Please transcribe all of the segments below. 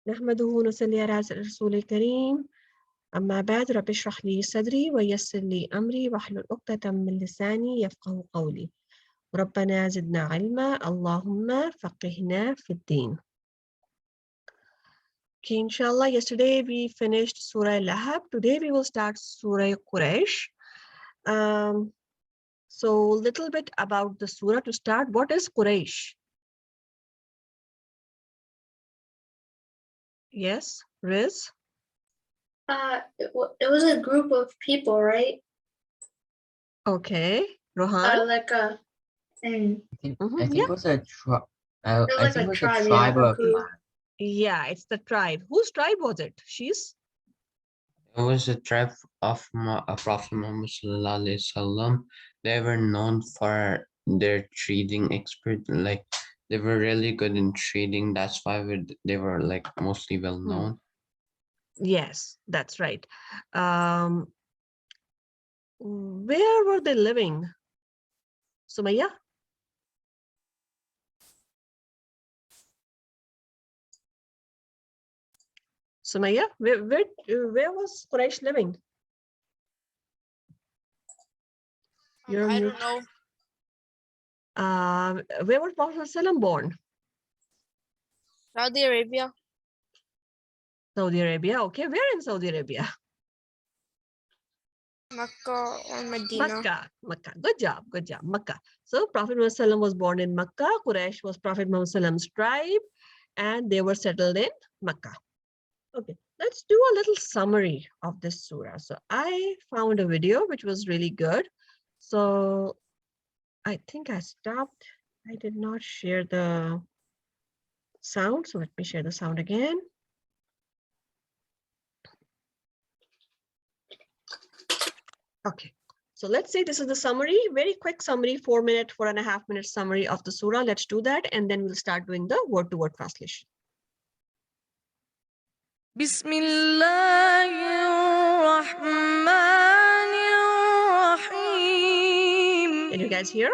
نحمده ونصلي على رسول الكريم أما بعد رب اشرح لي صدري ويسر لي أمري واحلل عقدة من لساني يفقه قولي ربنا زدنا علما اللهم فقهنا في الدين. Okay, inshallah, yesterday we finished Surah Lahab. Today we will start Surah Quraish. So little bit about the surah to start. What is Quraish? Yes, Riz? It was a group of people, right? Okay, Rohan? Like a thing. I think Yeah. it was a It was like a tribe, tribe yeah, a of group. Yeah, it's the tribe. Whose tribe was it? She's? it was a tribe of Prophet Muhammad Sallallahu Alaihi Wasallam. They were known for their trading expert, like they were really good in trading. That's why they were like mostly well known. Yes, that's right. Where were they living? Sumaya? Sumaya, where was Quraysh living? You're I mute. don't know. Where was Prophet ﷺ born? Saudi Arabia. Saudi Arabia. Okay, where in Saudi Arabia? Makkah or Medina. Makkah. Good job. Makkah. So Prophet ﷺ was born in Makkah. Quraysh was Prophet Muhammad's tribe, and they were settled in Makkah. Okay, let's do a little summary of this surah. So I found a video which was really good. So I think I stopped. I did not share the sound. So let me share the sound again. Okay, so let's say this is the summary, very quick summary, 4-minute, 4.5-minute summary of the surah. Let's do that. And then we'll start doing the word-to-word translation. Bismillahirrahmanirrahim. Can you guys hear?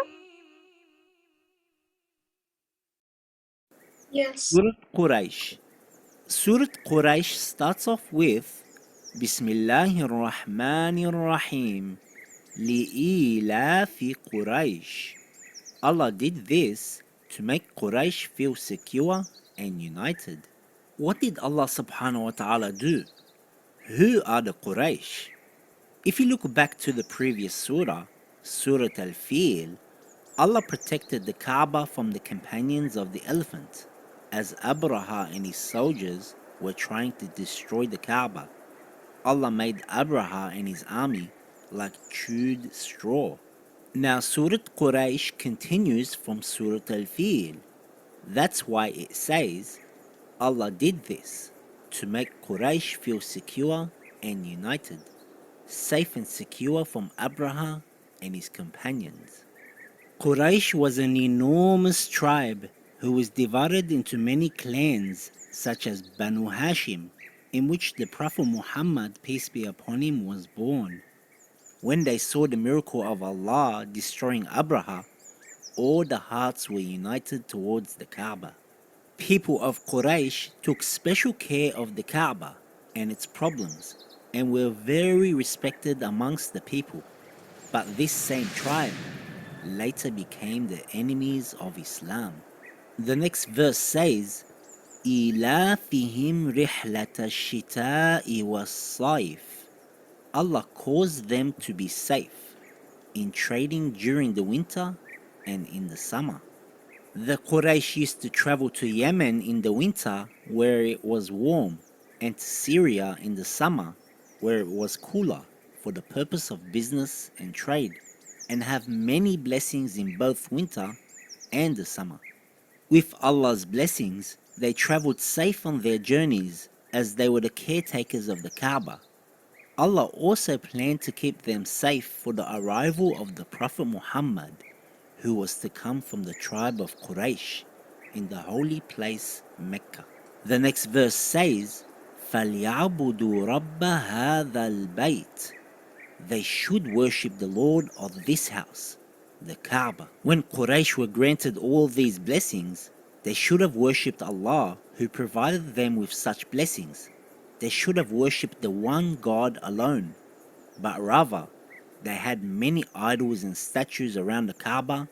Yes. Surah Quraish. Surah Quraish starts off with Bismillahir Rahmanir Rahim. Li'ilafi Quraish. Allah did this to make Quraysh feel secure and united. What did Allah subhanahu wa ta'ala do? Who are the Quraysh? If you look back to the previous surah, Surah Al-Fil, Allah protected the Kaaba from the companions of the elephant, as Abraha and his soldiers were trying to destroy the Kaaba. Allah made Abraha and his army like chewed straw. Now Surah Quraish continues from Surah Al-Fil. That's why it says, Allah did this to make Quraysh feel secure and united, safe and secure from Abraha and his companions. Quraysh was an enormous tribe who was divided into many clans such as Banu Hashim, in which the Prophet Muhammad, peace be upon him, was born. When they saw the miracle of Allah destroying Abraha, all the hearts were united towards the Kaaba. People of Quraysh took special care of the Kaaba and its problems and were very respected amongst the people. But this same tribe later became the enemies of Islam. The next verse says, إِلَافِهِمْ رِحْلَةَ الشِّتَاءِ وَالصَّيْفِ. Allah caused them to be safe in trading during the winter and in the summer. The Quraysh used to travel to Yemen in the winter where it was warm, and to Syria in the summer where it was cooler, for the purpose of business and trade, and have many blessings in both winter and the summer. With Allah's blessings, they traveled safe on their journeys as they were the caretakers of the Kaaba. Allah also planned to keep them safe for the arrival of the Prophet Muhammad, who was to come from the tribe of Quraysh in the holy place Mecca. The next verse says, فَلْيَعْبُدُوا رَبَّ هَذَا الْبَيْتِ. They should worship the Lord of this house, the Kaaba. When Quraysh were granted all these blessings, They should have worshipped Allah who provided them with such blessings. They should have worshipped the one God alone, but rather they had many idols and statues around the Kaaba,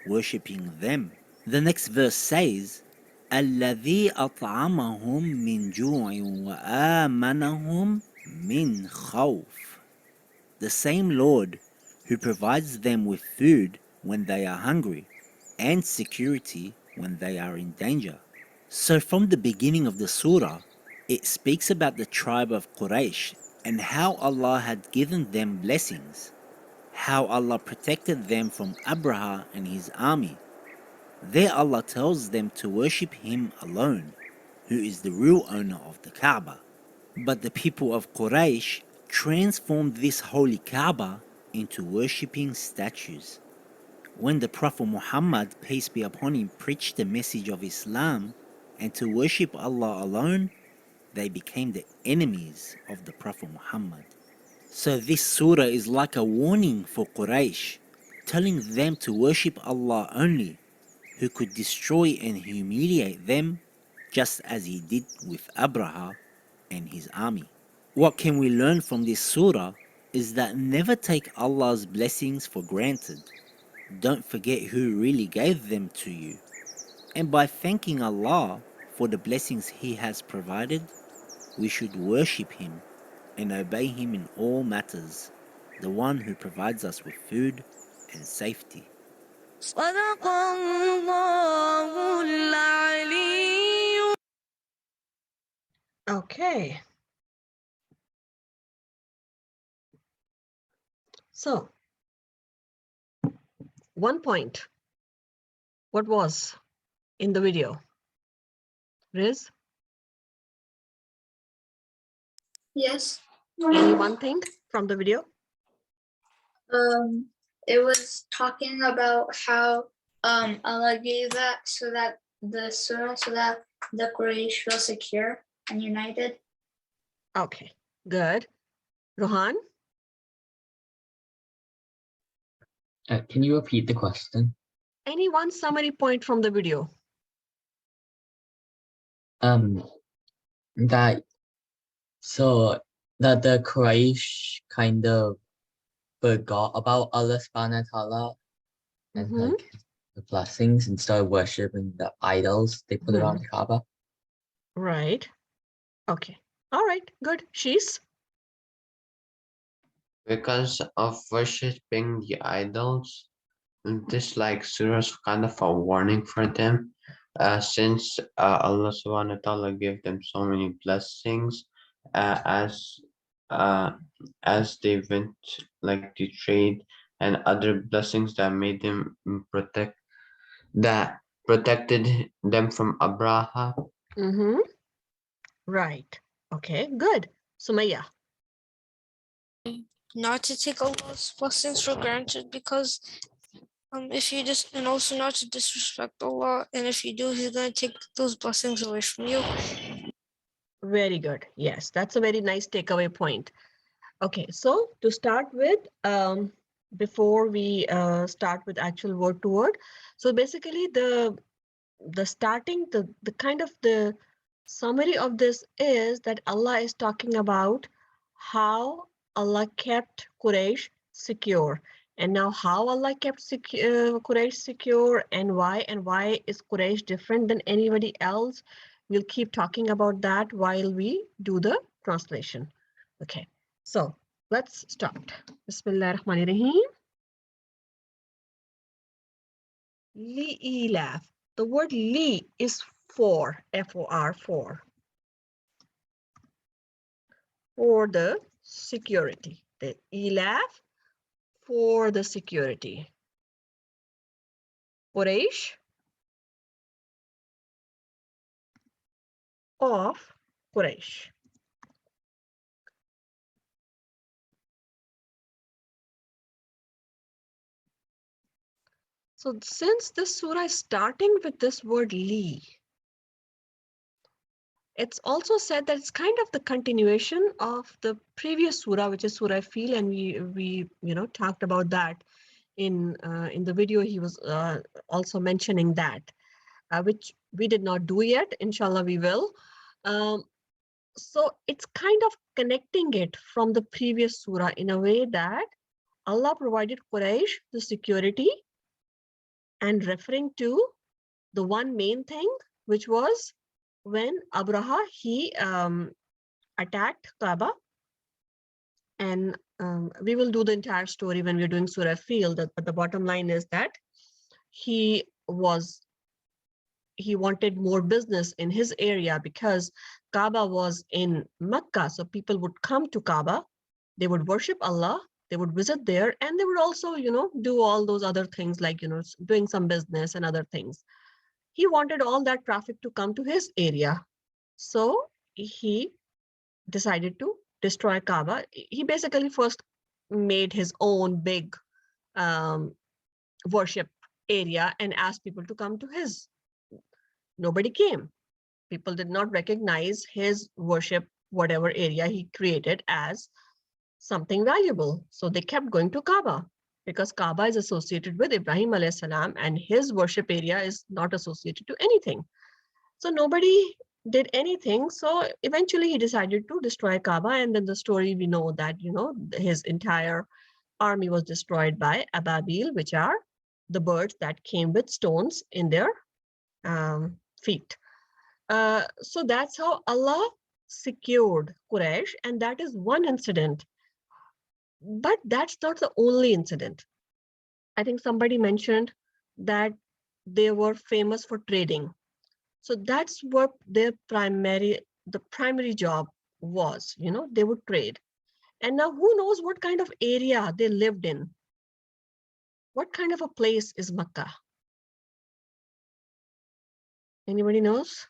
worshipping them. The next verse says, الذي أطعمهم من جوع وآمنهم من خوف. The same Lord who provides them with food when they are hungry and security when they are in danger. So from the beginning of the surah, it speaks about the tribe of Quraysh and how Allah had given them blessings, how Allah protected them from Abraha and his army. There Allah tells them to worship Him alone, who is the real owner of the Kaaba. But the people of Quraysh transformed this holy Kaaba into worshipping statues. When the Prophet Muhammad, peace be upon him, preached the message of Islam and to worship Allah alone, they became the enemies of the Prophet Muhammad. So this surah is like a warning for Quraysh, telling them to worship Allah only, who could destroy and humiliate them just as he did with Abraha and his army. What can we learn from this surah is that never take Allah's blessings for granted. Don't forget who really gave them to you. And by thanking Allah for the blessings He has provided, we should worship Him and obey Him in all matters, the one who provides us with food and safety. صدق الله العلي. Okay. So, one point. What was in the video? Riz, Yes. any one thing from the video? It was talking about how Allah gave that so that the surah, so that the Quraysh feel secure and united. Okay, good. Rohan, Can you repeat the question? any one summary point from the video? That so that the Quraysh kind of forgot about Allah subhanahu wa ta'ala and Mhm. like the blessings and started worshipping the idols they put around the Kaaba. Right. Okay. All right, good. She's Because of worshipping the idols, this like surah is kind of a warning for them, since Allah subhanahu wa ta'ala gave them so many blessings, uh, as as they went like the trade and other blessings that made them protected them from Abraha. mm-hmm. Right. Okay, good. Sumaya. Not to take Allah's blessings for granted, because if you just, and also not to disrespect Allah, and if you do, He's gonna take those blessings away from you. Very good. Yes, that's a very nice takeaway point. Okay, so to start with, before we start with actual word to word, so basically the starting, the kind of the summary of this is that Allah is talking about how Allah kept Quraysh secure. And now how Allah kept Quraysh secure and why is Quraysh different than anybody else? We'll keep talking about that while we do the translation. Okay, so let's start. Bismillah ar-Rahman ar-Rahim. Li-ilaf. The word li is for, F-O-R, for the security. The ilaf for the security. Quraysh of Quraysh. So since this surah is starting with this word li, it's also said that it's kind of the continuation of the previous surah, which is Surah Fil, and we talked about that in the video. He was also mentioning that. which we did not do yet. Inshallah, we will. So it's kind of connecting it from the previous surah in a way that Allah provided Quraysh the security and referring to the one main thing, which was when Abraha, he attacked Kaaba. And we will do the entire story when we're doing Surah Fil, but the bottom line is that he wanted more business in his area because Kaaba was in Mecca. So people would come to Kaaba, they would worship Allah, they would visit there, and they would also, do all those other things like, doing some business and other things. He wanted all that traffic to come to his area. So he decided to destroy Kaaba. He basically first made his own big worship area and asked people to come to his. Nobody came. People did not recognize his worship, whatever area he created, as something valuable. So they kept going to Kaaba because Kaaba is associated with Ibrahim alayhi salam and his worship area is not associated to anything. So nobody did anything. So eventually he decided to destroy Kaaba. And then the story we know that, his entire army was destroyed by Ababil, which are the birds that came with stones in their feet. So that's how Allah secured Quraysh, and that is one incident. But that's not the only incident. I think somebody mentioned that they were famous for trading. So that's what their primary job was, they would trade. And now who knows what kind of area they lived in? What kind of a place is Makkah? Anybody knows?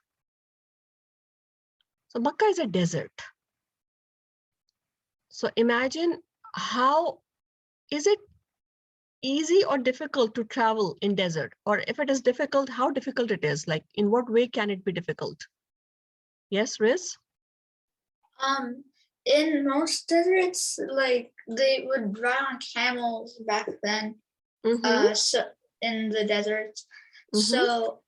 So Makkah is a desert. So imagine how is it easy or difficult to travel in desert? Or if it is difficult, how difficult it is? Like in what way can it be difficult? Yes, Riz? In most deserts, like they would ride on camels back then. So in the deserts. So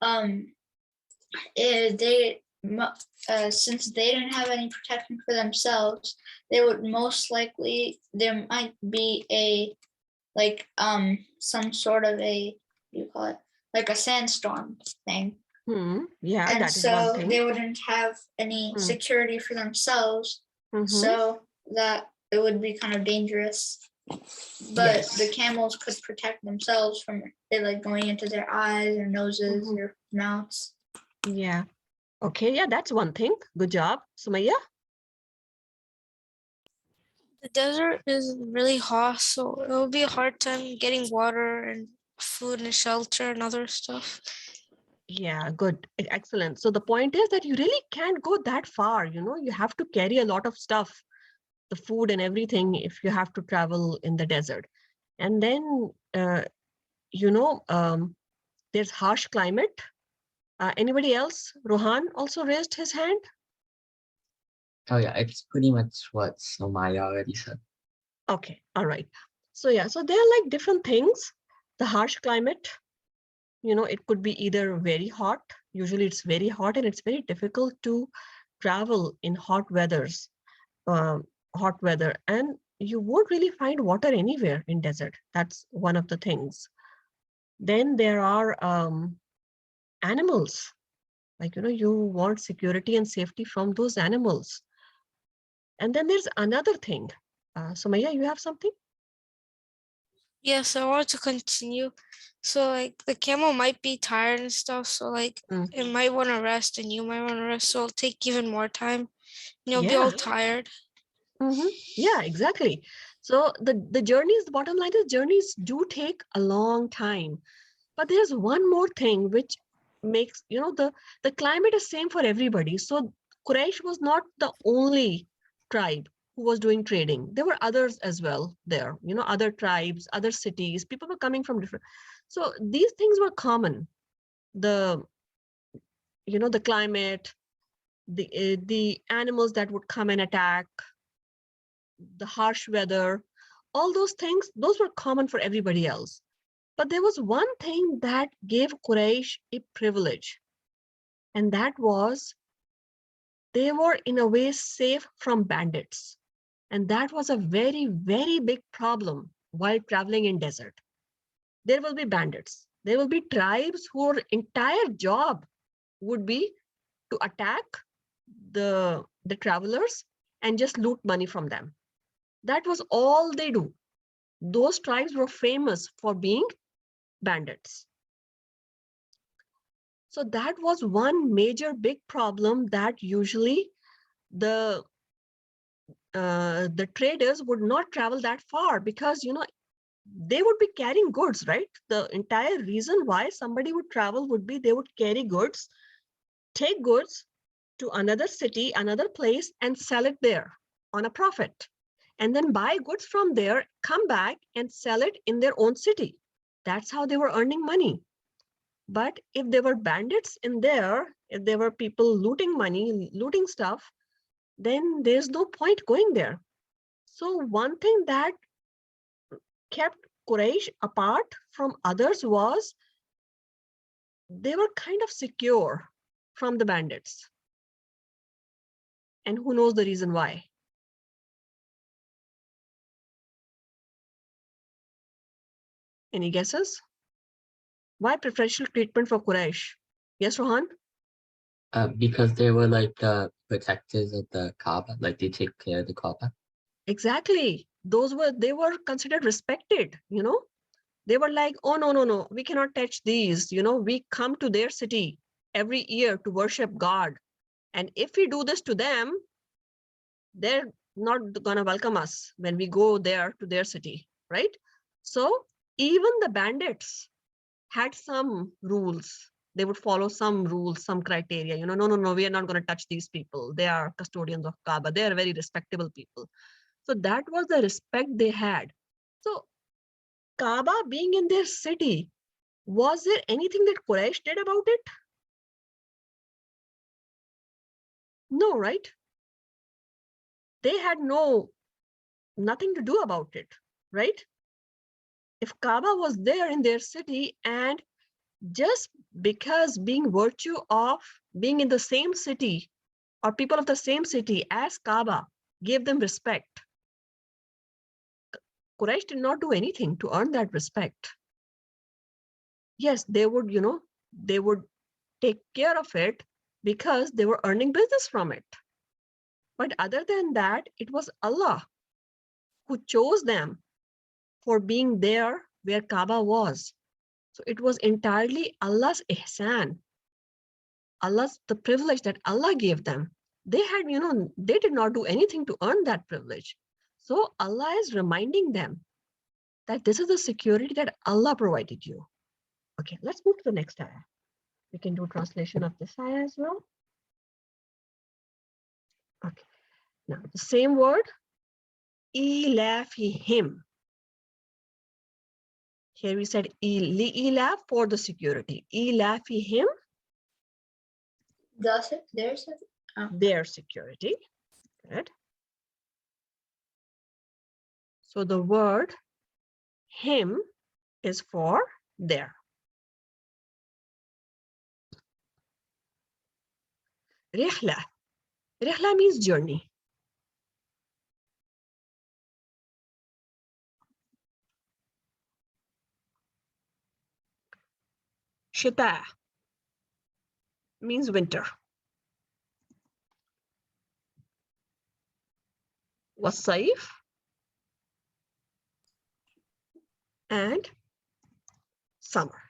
since they didn't have any protection for themselves, they would most likely there might be a some sort of a like a sandstorm thing. Yeah, and that is one so thing. they wouldn't have any security for themselves, so that it would be kind of dangerous. But the camels could protect themselves from it, like going into their eyes, their noses, their mouths. Yeah. Okay, yeah, that's one thing. Good job. Sumaya? The desert is really hot, so it will be a hard time getting water and food and shelter and other stuff. Yeah, good. Excellent. So the point is that you really can't go that far, you have to carry a lot of stuff, the food and everything, if you have to travel in the desert. And then, there's harsh climate. Anybody else? Rohan also raised his hand. Oh yeah, it's pretty much what Somaya already said. Okay, all right. So yeah, so there are like different things. The harsh climate, it could be either very hot. Usually it's very hot and it's very difficult to travel in hot weather. And you won't really find water anywhere in desert. That's one of the things. Then there are animals. Like, you want security and safety from those animals. And then there's another thing. Sumaya, you have something? Yes, I want to continue. So like the camel might be tired and stuff, so like it might want to rest and you might want to rest, so it'll take even more time. And you'll be all tired. Yeah, exactly. So the journeys, the bottom line is journeys do take a long time. But there's one more thing which makes, the climate is same for everybody. So Quraysh was not the only tribe who was doing trading. There were others as well there, other tribes, other cities, people were coming from different. So these things were common. The climate, the animals that would come and attack, the harsh weather, all those things, those were common for everybody else. But there was one thing that gave Quraysh a privilege, and that was they were in a way safe from bandits. And that was a very, very big problem while traveling in desert. There will be bandits. There will be tribes whose entire job would be to attack the travelers and just loot money from them. That was all they do. Those tribes were famous for being bandits. So that was one major big problem that usually the traders would not travel that far because, you know, they would be carrying goods, right? The entire reason why somebody would travel would be they would carry goods, take goods to another city, another place, and sell it there on a profit. And then buy goods from there, come back and sell it in their own city. That's how they were earning money. But if there were bandits in there, if there were people looting money, looting stuff, then there's no point going there. So one thing that kept Quraysh apart from others was they were kind of secure from the bandits. And who knows the reason why? Any guesses? Why preferential treatment for Quraysh? Yes, Rohan? Because they were like the protectors of the Kaaba, like they take care of the Kaaba. Exactly. They were considered respected, you know? They were like, oh, no, we cannot touch these. You know, we come to their city every year to worship God. And if we do this to them, they're not gonna welcome us when we go there to their city, right? So even the bandits had some rules. They would follow some rules, some criteria. You know, no, we are not going to touch these people. They are custodians of Kaaba. They are very respectable people. So that was the respect they had. So Kaaba being in their city, was there anything that Quraysh did about it? No, right? They had nothing to do about it, right? If Kaaba was there in their city, and just because being virtue of being in the same city or people of the same city as Kaaba gave them respect, Quraysh did not do anything to earn that respect. Yes, they would, you know, they would take care of it because they were earning business from it. But other than that, it was Allah who chose them for being there where Kaaba was. So it was entirely Allah's ihsan, the privilege that Allah gave them. They had, you know, they did not do anything to earn that privilege. So Allah is reminding them that this is the security that Allah provided you. Okay, let's move to the next ayah. We can do translation of this ayah as well. Okay, now the same word, ilafihim. Here we said ilaf for the security. Ilafihim, their security. Good. So the word him is for their. Rihla. Rihla means journey. Shita means winter. Wasayf and summer.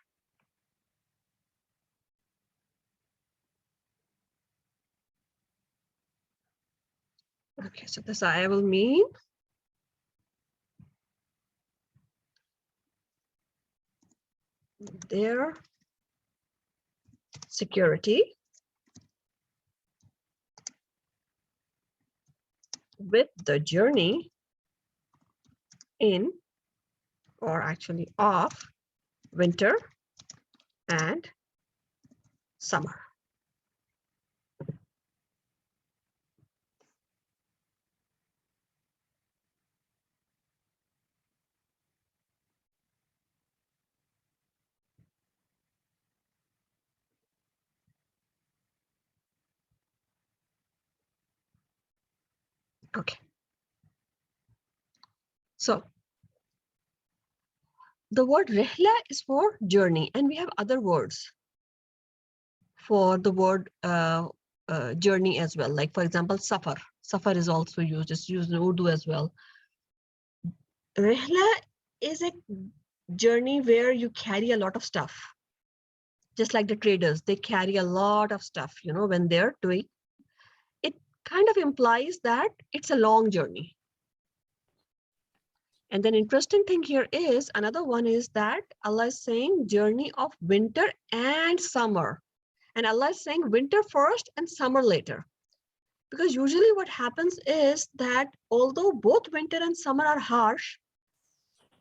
Okay, so this ayah will mean their security with the journey in, or actually of, winter and summer. Okay. So the word rihla is for journey, and we have other words for the word journey as well. Like, for example, safar. Safar is also used. It's used in Urdu as well. Rihla is a journey where you carry a lot of stuff. Just like the traders, they carry a lot of stuff, you know, when they're doing. It kind of implies that it's a long journey. And then interesting thing here is, another one is that Allah is saying journey of winter and summer. And Allah is saying winter first and summer later. Because usually what happens is that although both winter and summer are harsh,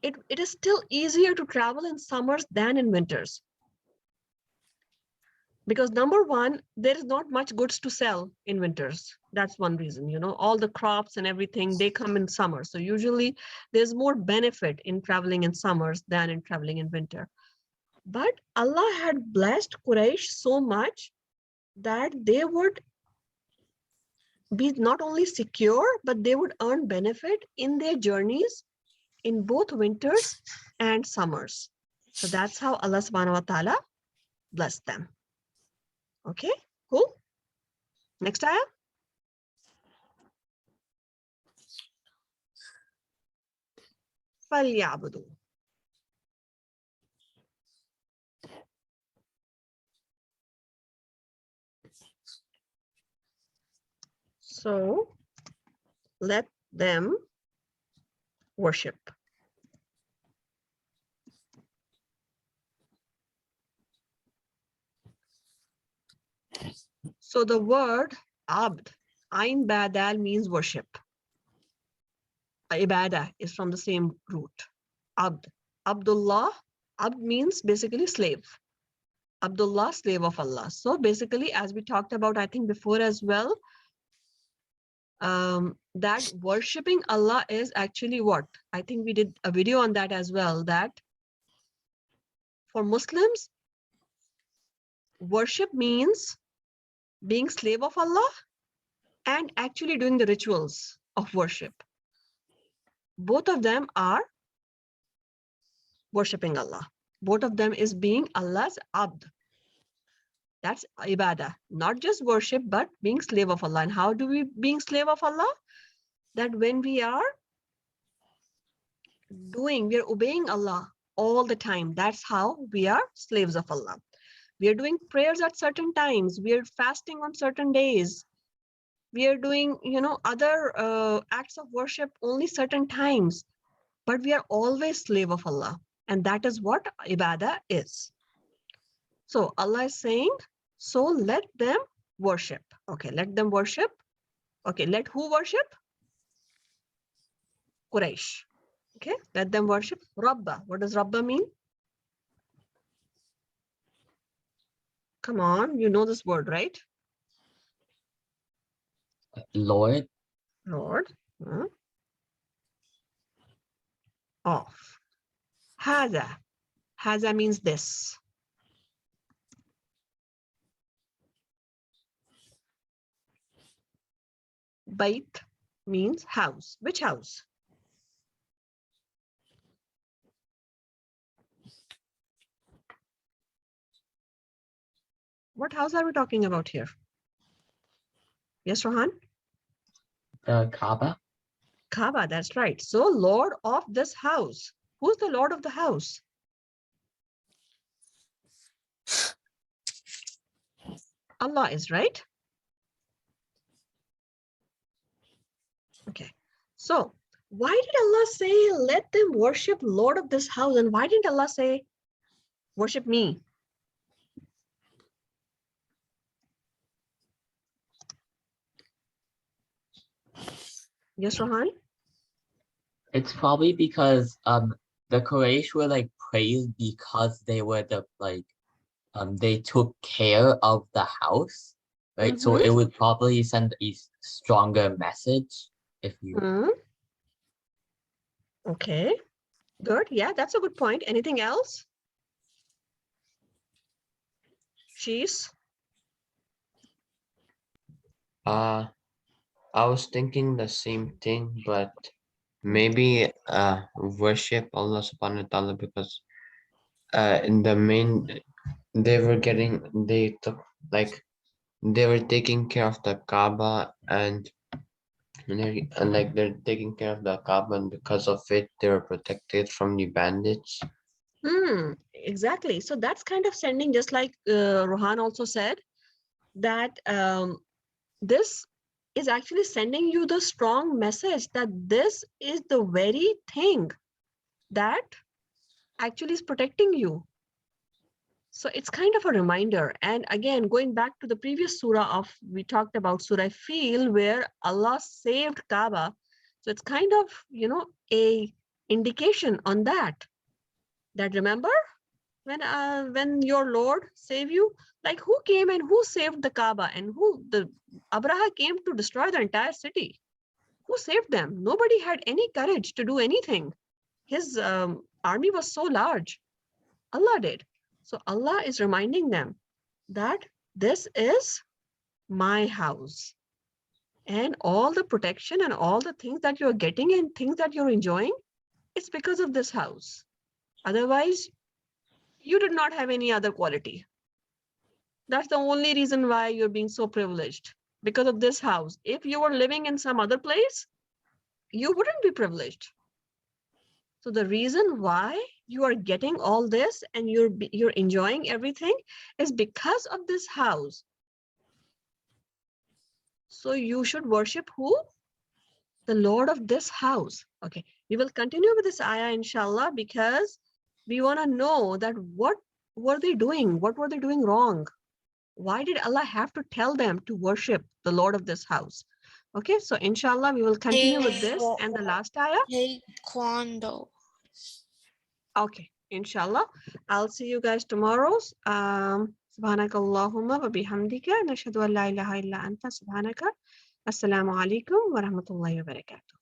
it is still easier to travel in summers than in winters. Because number one, there is not much goods to sell in winters. That's one reason, you know, all the crops and everything, they come in summer. So usually there's more benefit in traveling in summers than in traveling in winter. But Allah had blessed Quraysh so much that they would be not only secure, but they would earn benefit in their journeys in both winters and summers. So that's how Allah subhanahu wa ta'ala blessed them. Okay, cool. Next ayah. فَلْيَعْبُدُوا. So let them worship. So the word abd, ain badal, means worship. Ibadah is from the same root. Abd. Abdullah, abd means basically slave. Abdullah, slave of Allah. So basically, as we talked about, I think before as well, that worshipping Allah is actually what? I think we did a video on that as well, that for Muslims, worship means being slave of Allah and actually doing the rituals of worship. Both of them are worshipping Allah. Both of them is being Allah's abd. That's ibadah, not just worship, but being slave of Allah. And how do we being slave of Allah? That when we are obeying Allah all the time. That's how we are slaves of Allah. We are doing prayers at certain times. We are fasting on certain days. We are doing, you know, other acts of worship only certain times. But we are always slave of Allah. And that is what ibadah is. So Allah is saying, so let them worship. Okay, let them worship. Okay, let who worship? Quraish. Okay, let them worship Rabba. What does Rabba mean? Come on, you know this word, right? Lord. Lord. Of. Haza. Haza means this. Bait means house. Which house? What house are we talking about here? Yes, Rohan? The Kaaba. Kaaba, that's right. So Lord of this house. Who's the Lord of the house? Allah is, right? Okay. So why did Allah say, let them worship Lord of this house? And why didn't Allah say, worship me? Yes, Rohan? It's probably because the Quraysh were like praised because they were they took care of the house, right? So it would probably send a stronger message if you. Okay, good. Yeah, that's a good point. Anything else? She's? I was thinking the same thing, but maybe worship Allah subhanahu wa ta'ala, because in the main they took, like, they were taking care of the Kaaba, and like they're taking care of the Kaaba, and because of it they were protected from the bandits. Exactly. So that's kind of sending, just like Rohan also said, that this is actually sending you the strong message that this is the very thing that actually is protecting you. So it's kind of a reminder. And again, going back to the previous surah we talked about Surah Fil, where Allah saved Kaaba. So it's kind of, a indication on that remember when your Lord saved you, like who came and who saved the Kaaba, and the Abraha came to destroy the entire city. Who saved them? Nobody had any courage to do anything. His army was so large. Allah did. So Allah is reminding them that this is my house, and all the protection and all the things that you're getting and things that you're enjoying, it's because of this house. Otherwise, you did not have any other quality. That's the only reason why you're being so privileged, because of this house. If you were living in some other place, you wouldn't be privileged. So the reason why you are getting all this and you're enjoying everything is because of this house. So you should worship who? The Lord of this house. Okay, we will continue with this ayah, inshallah, because we want to know that what were they doing? What were they doing wrong? Why did Allah have to tell them to worship the Lord of this house? Okay, so inshallah, we will continue with this and the last ayah. Taekwondo. Okay, inshallah. I'll see you guys tomorrow. سبحانك اللهم وبحمدك نشهد أن لا إله إلا أنت سبحانك. السلام عليكم ورحمة الله وبركاته.